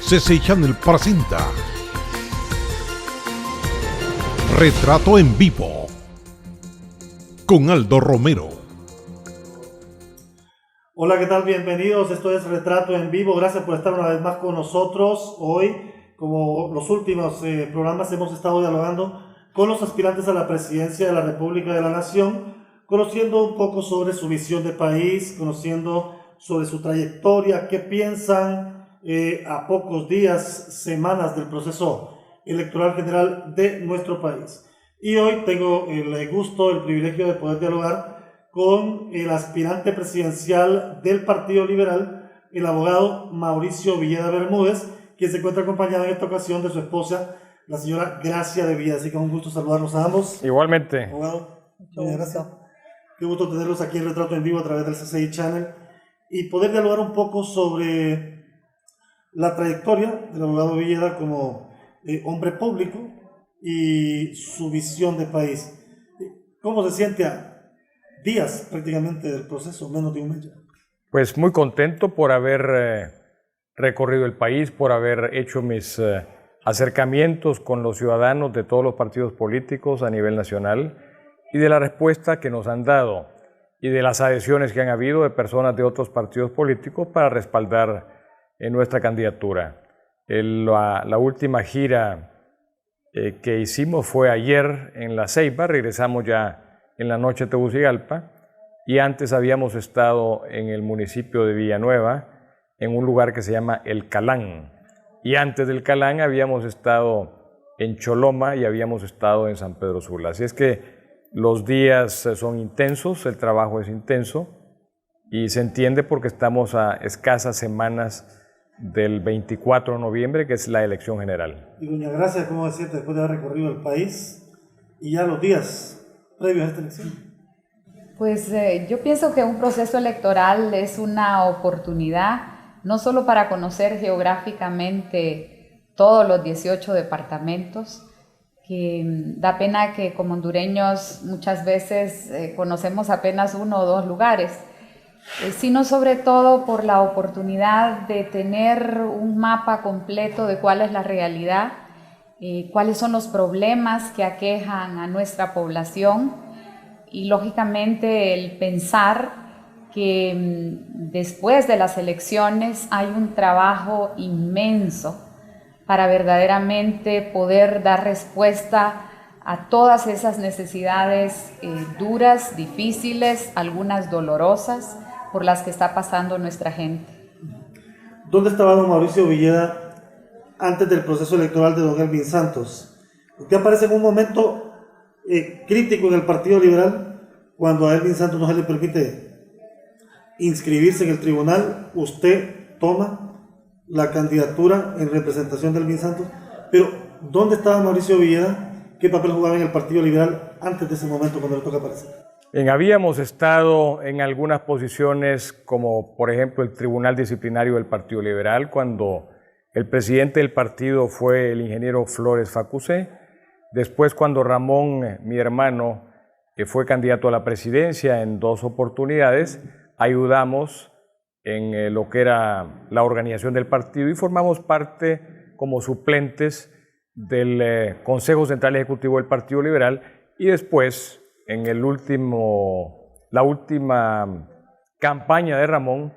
CCI Channel presenta Retrato en Vivo con Aldo Romero. Hola, ¿qué tal? Bienvenidos. Esto es Retrato en Vivo. Gracias por estar una vez más con nosotros. Hoy, como los últimos programas, hemos estado dialogando con los aspirantes a la presidencia de la República de la Nación, conociendo un poco sobre su visión de país, conociendo sobre su trayectoria, qué piensan a pocos días, semanas del proceso electoral general de nuestro país. Y hoy tengo el gusto, el privilegio de poder dialogar con el aspirante presidencial del Partido Liberal, el abogado Mauricio Villeda Bermúdez, quien se encuentra acompañado en esta ocasión de su esposa, la señora Gracia de Villeda. Así que un gusto saludarlos a ambos. Igualmente. Abogado, muchas gracias. Qué gusto tenerlos aquí en Retrato en Vivo a través del CCI Channel y poder dialogar un poco sobre la trayectoria del abogado Villeda como hombre público y su visión de país. ¿Cómo se siente a días prácticamente del proceso, menos de un mes ya? Pues muy contento por haber recorrido el país, por haber hecho mis acercamientos con los ciudadanos de todos los partidos políticos a nivel nacional y de la respuesta que nos han dado y de las adhesiones que han habido de personas de otros partidos políticos para respaldar nuestra candidatura. La última gira que hicimos fue ayer en La Ceiba, regresamos ya en la noche a Tegucigalpa y antes habíamos estado en el municipio de Villanueva, en un lugar que se llama El Calán, y antes del Calán habíamos estado en Choloma y habíamos estado en San Pedro Sula. Así es que los días son intensos, el trabajo es intenso y se entiende porque estamos a escasas semanas del 24 de noviembre, que es la elección general. Y doña Gracia, ¿cómo se siente después de haber recorrido el país y ya los días previos a esta elección? Pues yo pienso que un proceso electoral es una oportunidad no solo para conocer geográficamente todos los 18 departamentos, que da pena que como hondureños muchas veces conocemos apenas uno o dos lugares, sino sobre todo por la oportunidad de tener un mapa completo de cuál es la realidad, cuáles son los problemas que aquejan a nuestra población y lógicamente el pensar que después de las elecciones hay un trabajo inmenso para verdaderamente poder dar respuesta a todas esas necesidades duras, difíciles, algunas dolorosas, por las que está pasando nuestra gente. ¿Dónde estaba don Mauricio Villeda antes del proceso electoral de don Elvin Santos? Usted aparece en un momento crítico en el Partido Liberal cuando a Elvin Santos no se le permite inscribirse en el tribunal. Usted toma la candidatura en representación de Elvin Santos, pero ¿dónde estaba Mauricio Villeda? ¿Qué papel jugaba en el Partido Liberal antes de ese momento cuando le toca aparecer? Habíamos estado en algunas posiciones como por ejemplo el Tribunal Disciplinario del Partido Liberal cuando el presidente del partido fue el ingeniero Flores Facusé. Después cuando Ramón, mi hermano, fue candidato a la presidencia en 2 oportunidades, ayudamos en lo que era la organización del partido y formamos parte como suplentes del Consejo Central Ejecutivo del Partido Liberal y después en la última campaña de Ramón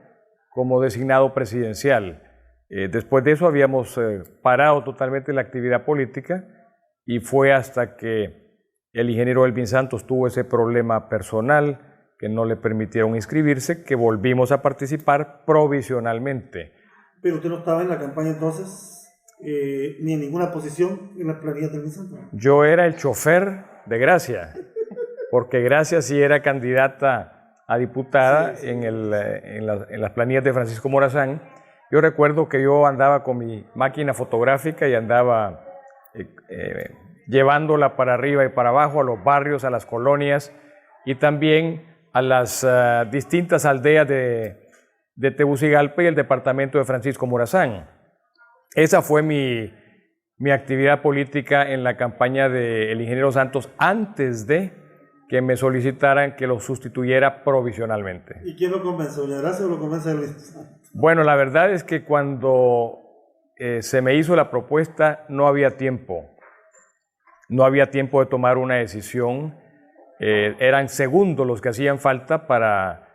como designado presidencial. Después de eso habíamos parado totalmente la actividad política y fue hasta que el ingeniero Elvin Santos tuvo ese problema personal que no le permitieron inscribirse, que volvimos a participar provisionalmente. Pero usted no estaba en la campaña entonces, ni en ninguna posición en la planilla de Elvin Santos. Yo era el chofer de Gracia. Porque Gracia sí era candidata a diputada sí. en las planillas de Francisco Morazán. Yo recuerdo que yo andaba con mi máquina fotográfica y andaba llevándola para arriba y para abajo a los barrios, a las colonias y también a las distintas aldeas de Tegucigalpa y el departamento de Francisco Morazán. Esa fue mi actividad política en la campaña del ingeniero Santos antes de que me solicitaran que lo sustituyera provisionalmente. ¿Y quién lo convence, doña Gracia, o lo convence Elvin Santos? Bueno, la verdad es que cuando se me hizo la propuesta, no había tiempo. No había tiempo de tomar una decisión. Eran segundos los que hacían falta para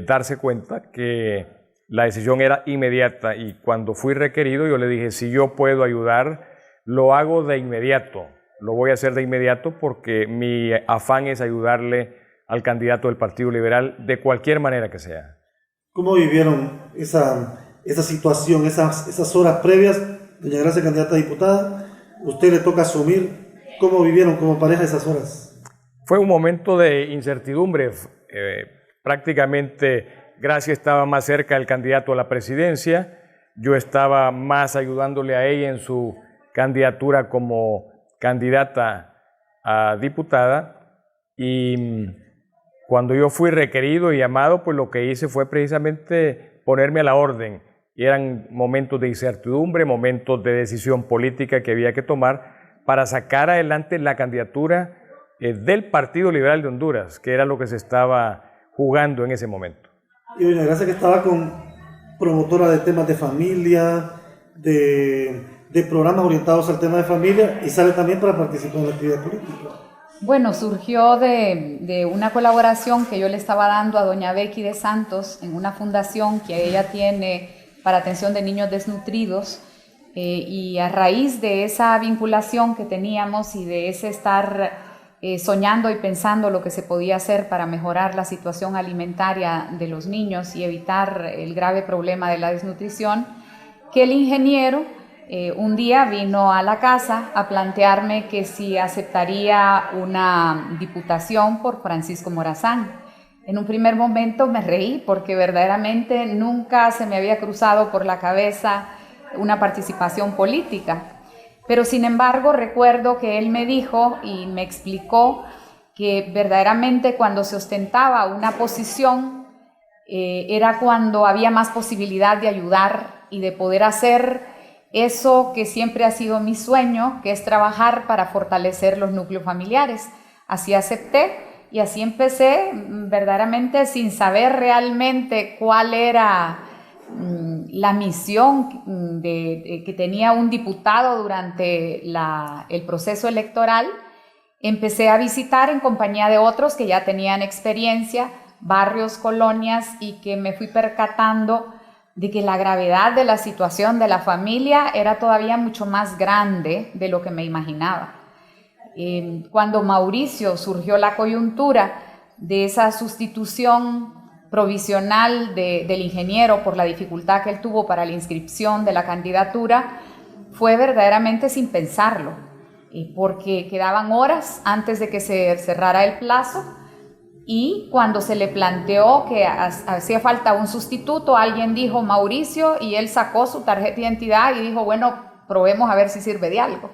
darse cuenta que la decisión era inmediata. Y cuando fui requerido, yo le dije, si yo puedo ayudar, lo hago de inmediato. Lo voy a hacer de inmediato porque mi afán es ayudarle al candidato del Partido Liberal de cualquier manera que sea. ¿Cómo vivieron esa situación, esas horas previas? Doña Gracia, candidata a diputada, usted le toca asumir. ¿Cómo vivieron como pareja esas horas? Fue un momento de incertidumbre. Prácticamente Gracia estaba más cerca del candidato a la presidencia. Yo estaba más ayudándole a ella en su candidatura como candidata a diputada. Y cuando yo fui requerido y llamado, pues lo que hice fue precisamente ponerme a la orden. Y eran momentos de incertidumbre, momentos de decisión política que había que tomar para sacar adelante la candidatura del Partido Liberal de Honduras, que era lo que se estaba jugando en ese momento. Y doña Gracia, que estaba con promotora de temas de familia, de programas orientados al tema de familia, y sale también para participar en la actividad política. Bueno, surgió de una colaboración que yo le estaba dando a doña Becky de Santos en una fundación que ella tiene para atención de niños desnutridos, y a raíz de esa vinculación que teníamos y de ese estar soñando y pensando lo que se podía hacer para mejorar la situación alimentaria de los niños y evitar el grave problema de la desnutrición, que el ingeniero un día vino a la casa a plantearme que si aceptaría una diputación por Francisco Morazán. En un primer momento me reí porque verdaderamente nunca se me había cruzado por la cabeza una participación política. Pero sin embargo recuerdo que él me dijo y me explicó que verdaderamente cuando se ostentaba una posición era cuando había más posibilidad de ayudar y de poder hacer eso que siempre ha sido mi sueño, que es trabajar para fortalecer los núcleos familiares. Así acepté y así empecé, verdaderamente sin saber realmente cuál era la misión que tenía un diputado durante el proceso electoral. Empecé a visitar en compañía de otros que ya tenían experiencia, barrios, colonias, y que me fui percatando de que la gravedad de la situación de la familia era todavía mucho más grande de lo que me imaginaba. Cuando Mauricio surgió la coyuntura de esa sustitución provisional del ingeniero por la dificultad que él tuvo para la inscripción de la candidatura, fue verdaderamente sin pensarlo, porque quedaban horas antes de que se cerrara el plazo, y cuando se le planteó que hacía falta un sustituto, alguien dijo Mauricio, y él sacó su tarjeta de identidad y dijo, bueno, probemos a ver si sirve de algo.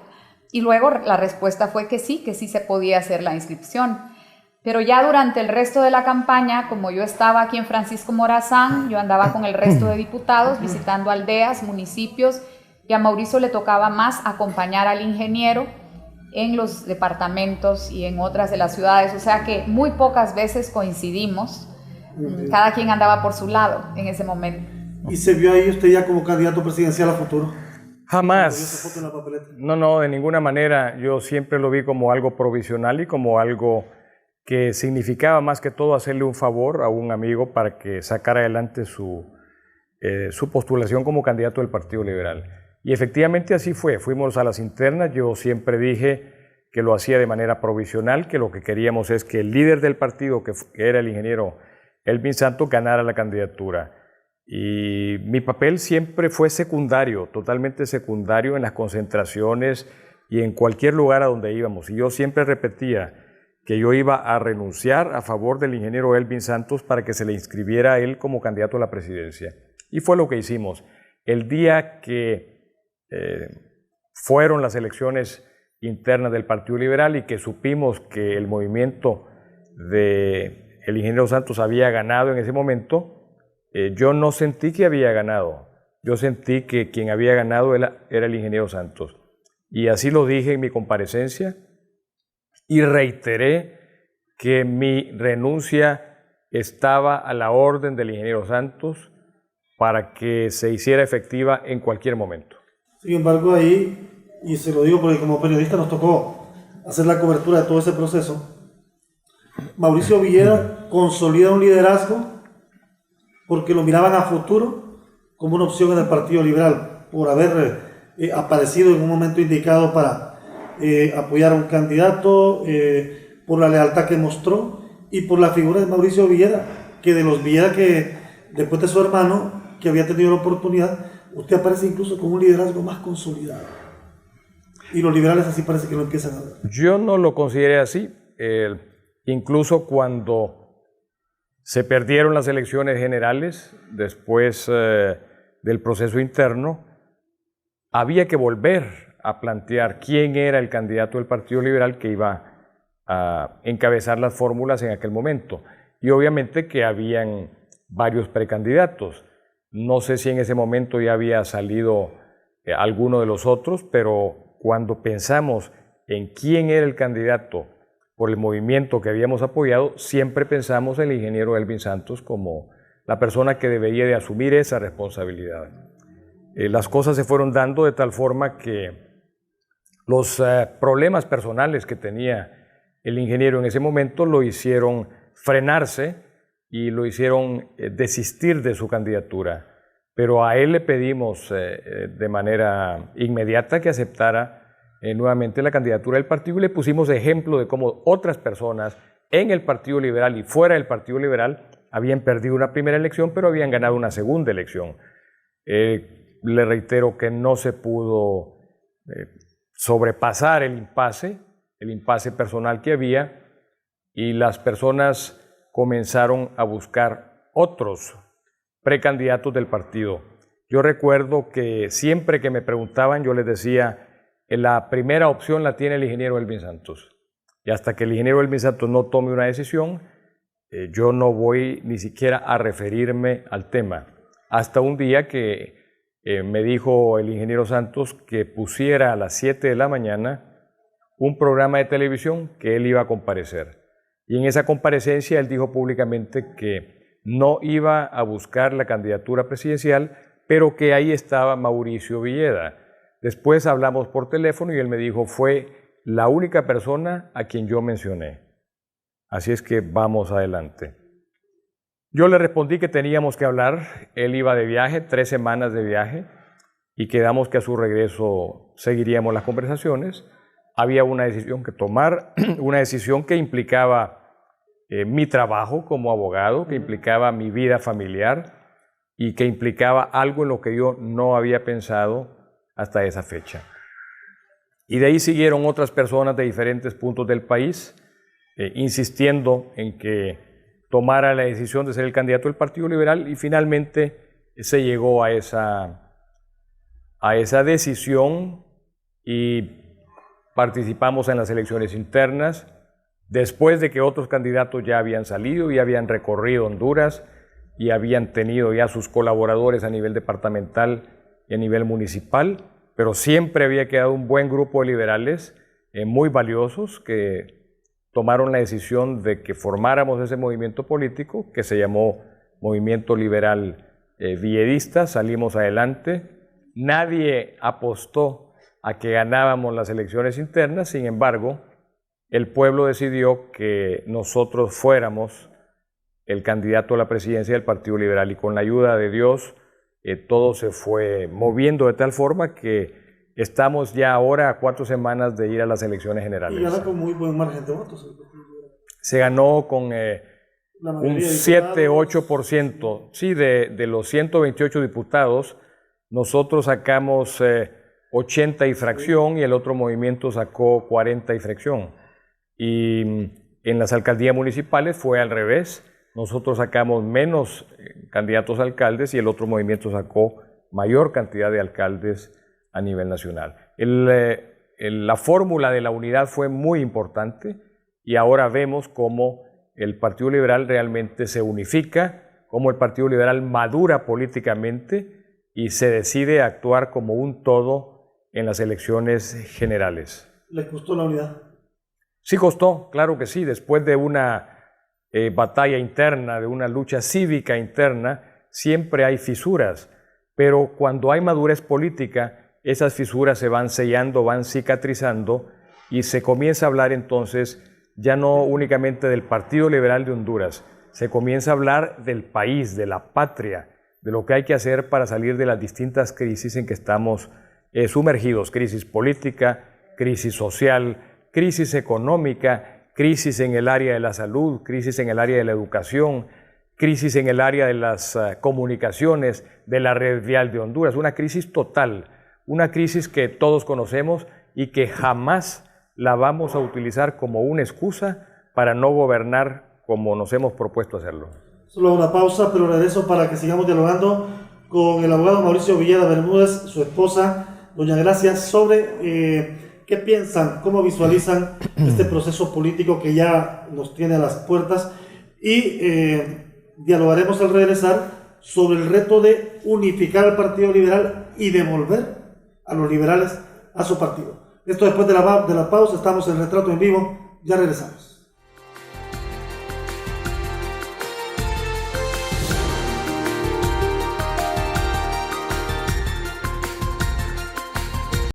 Y luego la respuesta fue que sí se podía hacer la inscripción. Pero ya durante el resto de la campaña, como yo estaba aquí en Francisco Morazán, yo andaba con el resto de diputados visitando aldeas, municipios, y a Mauricio le tocaba más acompañar al ingeniero en los departamentos y en otras de las ciudades, o sea que muy pocas veces coincidimos, cada quien andaba por su lado en ese momento. ¿Y se vio ahí usted ya como candidato presidencial a futuro? Jamás. No, de ninguna manera. Yo siempre lo vi como algo provisional y como algo que significaba más que todo hacerle un favor a un amigo para que sacara adelante su postulación como candidato del Partido Liberal. Y efectivamente así fue. Fuimos a las internas. Yo siempre dije que lo hacía de manera provisional, que lo que queríamos es que el líder del partido, que era el ingeniero Elvin Santos, ganara la candidatura. Y mi papel siempre fue secundario, totalmente secundario en las concentraciones y en cualquier lugar a donde íbamos. Y yo siempre repetía que yo iba a renunciar a favor del ingeniero Elvin Santos para que se le inscribiera a él como candidato a la presidencia. Y fue lo que hicimos. El día que fueron las elecciones internas del Partido Liberal y que supimos que el movimiento del ingeniero Santos había ganado en ese momento, yo no sentí que había ganado. Yo sentí que quien había ganado era el ingeniero Santos. Y así lo dije en mi comparecencia y reiteré que mi renuncia estaba a la orden del ingeniero Santos para que se hiciera efectiva en cualquier momento. Sin embargo, ahí, y se lo digo porque como periodista nos tocó hacer la cobertura de todo ese proceso, Mauricio Villeda consolida un liderazgo porque lo miraban a futuro como una opción en el Partido Liberal, por haber aparecido en un momento indicado para apoyar a un candidato, por la lealtad que mostró y por la figura de Mauricio Villeda, que de los Villeda que después de su hermano, que había tenido la oportunidad, usted aparece incluso con un liderazgo más consolidado. Y los liberales así parece que lo empiezan a ver. Yo no lo consideré así. Incluso cuando se perdieron las elecciones generales, después del proceso interno, había que volver a plantear quién era el candidato del Partido Liberal que iba a encabezar las fórmulas en aquel momento. Y obviamente que habían varios precandidatos. No sé si en ese momento ya había salido alguno de los otros, pero cuando pensamos en quién era el candidato por el movimiento que habíamos apoyado, siempre pensamos en el ingeniero Elvin Santos como la persona que debería de asumir esa responsabilidad. Las cosas se fueron dando de tal forma que los problemas personales que tenía el ingeniero en ese momento lo hicieron frenarse y lo hicieron desistir de su candidatura. Pero a él le pedimos de manera inmediata que aceptara nuevamente la candidatura del partido y le pusimos ejemplo de cómo otras personas en el Partido Liberal y fuera del Partido Liberal habían perdido una primera elección, pero habían ganado una segunda elección. Le reitero que no se pudo sobrepasar el impasse personal que había, y las personas comenzaron a buscar otros precandidatos del partido. Yo recuerdo que siempre que me preguntaban, yo les decía, la primera opción la tiene el ingeniero Elvin Santos. Y hasta que el ingeniero Elvin Santos no tome una decisión, yo no voy ni siquiera a referirme al tema. Hasta un día que me dijo el ingeniero Santos que pusiera a las 7 de la mañana un programa de televisión que él iba a comparecer. Y en esa comparecencia él dijo públicamente que no iba a buscar la candidatura presidencial, pero que ahí estaba Mauricio Villeda. Después hablamos por teléfono y él me dijo, fue la única persona a quien yo mencioné. Así es que vamos adelante. Yo le respondí que teníamos que hablar. Él iba de viaje, 3 semanas de viaje, y quedamos que a su regreso seguiríamos las conversaciones. Había una decisión que tomar, una decisión que implicaba mi trabajo como abogado, que implicaba mi vida familiar y que implicaba algo en lo que yo no había pensado hasta esa fecha. Y de ahí siguieron otras personas de diferentes puntos del país, insistiendo en que tomara la decisión de ser el candidato del Partido Liberal, y finalmente se llegó a esa decisión y participamos en las elecciones internas, después de que otros candidatos ya habían salido y habían recorrido Honduras y habían tenido ya sus colaboradores a nivel departamental y a nivel municipal, pero siempre había quedado un buen grupo de liberales muy valiosos que tomaron la decisión de que formáramos ese movimiento político que se llamó Movimiento Liberal Villedista. Salimos adelante, nadie apostó a que ganábamos las elecciones internas, sin embargo, el pueblo decidió que nosotros fuéramos el candidato a la presidencia del Partido Liberal, y con la ayuda de Dios todo se fue moviendo de tal forma que estamos ya ahora a 4 semanas de ir a las elecciones generales. Y ganó con muy buen margen de votos. Se ganó con un 7-8%. Sí, de los 128 diputados, nosotros sacamos 80 y fracción, y el otro movimiento sacó 40 y fracción. Y en las alcaldías municipales fue al revés. Nosotros sacamos menos candidatos a alcaldes y el otro movimiento sacó mayor cantidad de alcaldes a nivel nacional. La fórmula de la unidad fue muy importante, y ahora vemos cómo el Partido Liberal realmente se unifica, cómo el Partido Liberal madura políticamente y se decide a actuar como un todo en las elecciones generales. ¿Les costó la unidad? Sí costó, claro que sí. Después de una batalla interna, de una lucha cívica interna, siempre hay fisuras, pero cuando hay madurez política esas fisuras se van sellando, van cicatrizando y se comienza a hablar entonces ya no únicamente del Partido Liberal de Honduras, se comienza a hablar del país, de la patria, de lo que hay que hacer para salir de las distintas crisis en que estamos sumergidos, crisis política, crisis social, crisis económica, crisis en el área de la salud, crisis en el área de la educación, crisis en el área de las comunicaciones, de la red vial de Honduras, una crisis total, una crisis que todos conocemos y que jamás la vamos a utilizar como una excusa para no gobernar como nos hemos propuesto hacerlo. Solo una pausa, pero regreso para que sigamos dialogando con el abogado Mauricio Villeda Bermúdez, su esposa, doña Gracia, sobre qué piensan, cómo visualizan este proceso político que ya nos tiene a las puertas, y dialogaremos al regresar sobre el reto de unificar al Partido Liberal y devolver a los liberales a su partido. Esto después de la pausa. Estamos en Retrato en Vivo, ya regresamos.